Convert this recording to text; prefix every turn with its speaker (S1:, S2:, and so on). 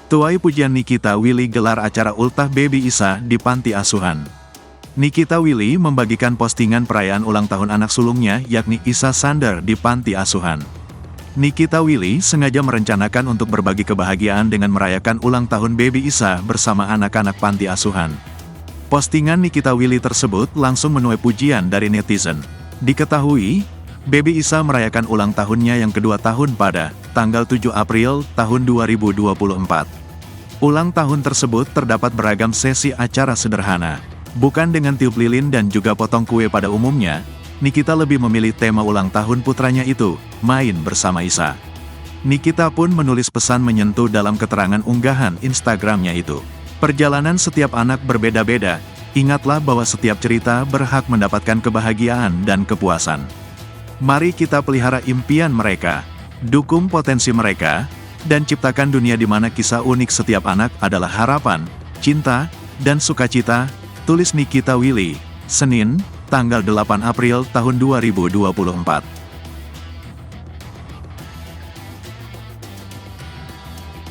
S1: Tuai pujian Nikita Willy gelar acara ultah Baby Isa di panti asuhan. Nikita Willy membagikan postingan perayaan ulang tahun anak sulungnya yakni Isa Sander di panti asuhan. Nikita Willy sengaja merencanakan untuk berbagi kebahagiaan dengan merayakan ulang tahun Baby Isa bersama anak-anak panti asuhan. Postingan Nikita Willy tersebut langsung menuai pujian dari netizen. Diketahui, Baby Isa merayakan ulang tahunnya yang kedua tahun pada tanggal 7 April tahun 2024. Ulang tahun tersebut terdapat beragam sesi acara sederhana. Bukan dengan tiup lilin dan juga potong kue pada umumnya, Nikita lebih memilih tema ulang tahun putranya itu, main bersama Isa. Nikita pun menulis pesan menyentuh dalam keterangan unggahan Instagramnya itu. Perjalanan setiap anak berbeda-beda, ingatlah bahwa setiap cerita berhak mendapatkan kebahagiaan dan kepuasan. Mari kita pelihara impian mereka, dukung potensi mereka, dan ciptakan dunia di mana kisah unik setiap anak adalah harapan, cinta, dan sukacita, tulis Nikita Willy, Senin, tanggal 8 April tahun 2024.